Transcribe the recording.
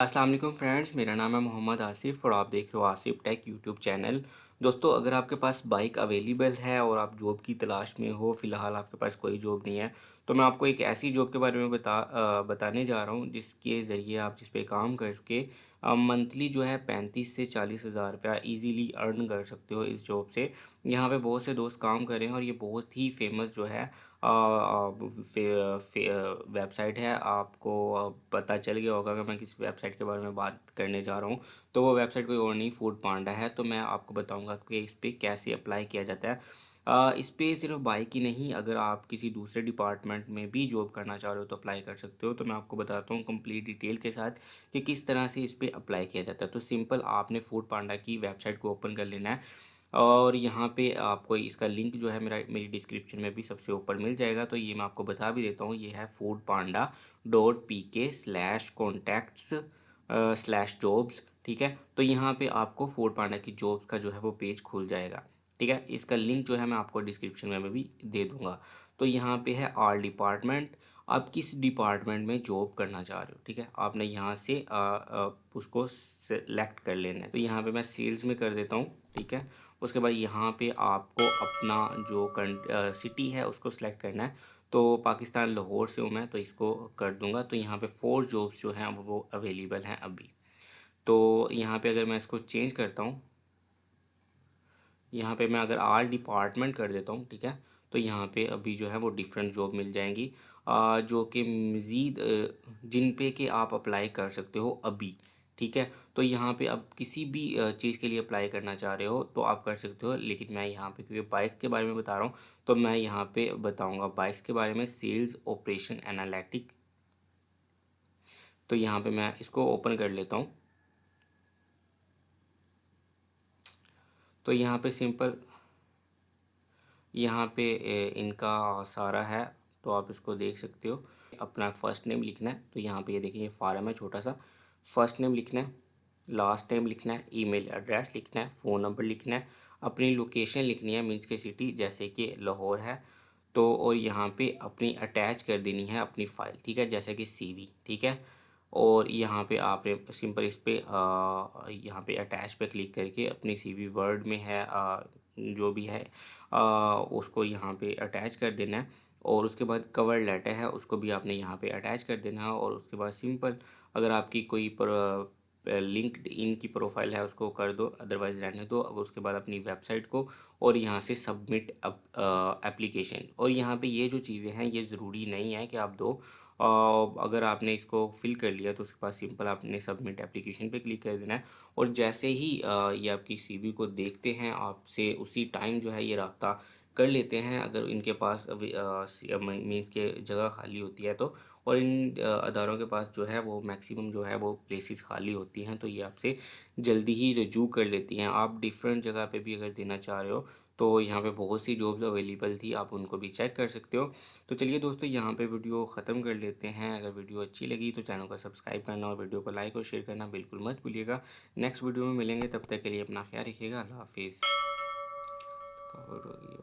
अस्सलाम वालेकुम फ्रेंड्स, मेरा नाम है मोहम्मद आसिफ़ और आप देख रहे हो आसिफ टेक यूट्यूब चैनल। दोस्तों, अगर आपके पास बाइक अवेलेबल है और आप जॉब की तलाश में हो, फ़िलहाल आपके पास कोई जॉब नहीं है, तो मैं आपको एक ऐसी जॉब के बारे में बताने जा रहा हूँ जिसके ज़रिए आप जिस पे काम करके मंथली जो है 35 से 40 हज़ार रुपया ईज़िली अर्न कर सकते हो इस जॉब से। यहाँ पे बहुत से दोस्त काम कर रहे हैं और ये बहुत ही फ़ेमस जो है वेबसाइट है। आपको पता चल गया होगा कि मैं किस वेबसाइट के बारे में बात करने जा रहा हूँ। तो वो वेबसाइट कोई और नहीं, फूड पांडा है। तो मैं आपको बताऊंगा कि इस पे कैसे अप्लाई किया जाता है। इस पे सिर्फ बाइक ही नहीं, अगर आप किसी दूसरे डिपार्टमेंट में भी जॉब करना चाह रहे हो तो अप्लाई कर सकते हो। तो मैं आपको बताता हूँ कंप्लीट डिटेल के साथ कि किस तरह से इस पे अप्लाई किया जाता है। तो सिंपल, आपने फूड पांडा की वेबसाइट को ओपन कर लेना है और यहाँ पे आपको इसका लिंक जो है मेरी डिस्क्रिप्शन में भी सबसे ऊपर मिल जाएगा। तो ये मैं आपको बता भी देता हूँ, ये है foodpanda.pk/contacts /jobs। ठीक है, तो यहाँ पे आपको फूड पांडा की जॉब्स का जो है वो पेज खुल जाएगा। ठीक है, इसका लिंक जो है मैं आपको डिस्क्रिप्शन में भी दे दूंगा। तो यहाँ पे है आल डिपार्टमेंट, आप किस डिपार्टमेंट में जॉब करना चाह रहे हो। ठीक है, आपने यहाँ से उसको सेलेक्ट कर लेना है। तो यहाँ पे मैं सेल्स में कर देता हूँ। ठीक है, उसके बाद यहाँ पे आपको अपना जो सिटी है उसको सिलेक्ट करना है। तो पाकिस्तान लाहौर से हूँ मैं, तो इसको कर दूंगा। तो यहाँ पे 4 जॉब्स जो हैं वो अवेलेबल हैं अभी। तो यहाँ पे अगर मैं इसको चेंज करता हूँ, यहाँ पे मैं अगर आल डिपार्टमेंट कर देता हूँ, ठीक है, तो यहाँ पे अभी जो है वो डिफरेंट जॉब मिल जाएंगी जो कि मज़ीद जिन पे कि आप अप्लाई कर सकते हो अभी। ठीक है, तो यहाँ पे अब किसी भी चीज़ के लिए अप्लाई करना चाह रहे हो तो आप कर सकते हो, लेकिन मैं यहाँ पे क्योंकि बाइक के बारे में बता रहा हूँ तो मैं यहाँ पे बताऊँगा बाइक्स के बारे में, सेल्स ऑपरेशन एनालिटिक। तो यहाँ पे मैं इसको ओपन कर लेता हूँ। तो यहाँ पे सिंपल, यहाँ पे इनका सारा है, तो आप इसको देख सकते हो। अपना फर्स्ट नेम लिखना है, तो यहाँ पे ये देखिए ये फार्म है छोटा सा। फर्स्ट नेम लिखना है, लास्ट नेम लिखना है, ईमेल एड्रेस लिखना है, फ़ोन नंबर लिखना है, अपनी लोकेशन लिखनी है, मीन्स के सिटी जैसे कि लाहौर है। तो और यहाँ पे अपनी अटैच कर देनी है अपनी फ़ाइल। ठीक है, जैसे कि सीवी। ठीक है, और यहाँ पे आपने सिंपल इस पे यहाँ पे अटैच पे क्लिक करके अपनी सीवी वर्ड में है जो भी है उसको यहाँ पे अटैच कर देना है। और उसके बाद कवर लेटर है उसको भी आपने यहाँ पे अटैच कर देना है। और उसके बाद सिंपल, अगर आपकी कोई लिंक्ड इन की प्रोफाइल है उसको कर दो, अदरवाइज़ रहने दो। अगर उसके बाद अपनी वेबसाइट को और यहाँ से सबमिट एप्लीकेशन। और यहाँ पे ये जो चीज़ें हैं ये ज़रूरी नहीं है कि आप दो। अगर आपने इसको फिल कर लिया तो उसके बाद सिंपल आपने सबमिट एप्लीकेशन पे क्लिक कर देना है। और जैसे ही ये आपकी सीवी को देखते हैं आपसे उसी टाइम जो है ये रब्ता कर लेते हैं, अगर इनके पास मीन्स के जगह खाली होती है तो। और इन अदारों के पास जो है वो मैक्सिमम जो है वो प्लेसेस खाली होती हैं, तो ये आपसे जल्दी ही रजू कर लेती हैं। आप डिफरेंट जगह पे भी अगर देना चाह रहे हो तो यहाँ पे बहुत सी जॉब्स अवेलेबल थी, आप उनको भी चेक कर सकते हो। तो चलिए दोस्तों, यहाँ पे वीडियो ख़त्म कर लेते हैं। अगर वीडियो अच्छी लगी तो चैनल को सब्सक्राइब करना और वीडियो को लाइक और शेयर करना बिल्कुल मत भूलिएगा। नेक्स्ट वीडियो में मिलेंगे, तब तक के लिए अपना ख्याल रखिएगा। अल्लाह हाफिज़। कवर हो गई है।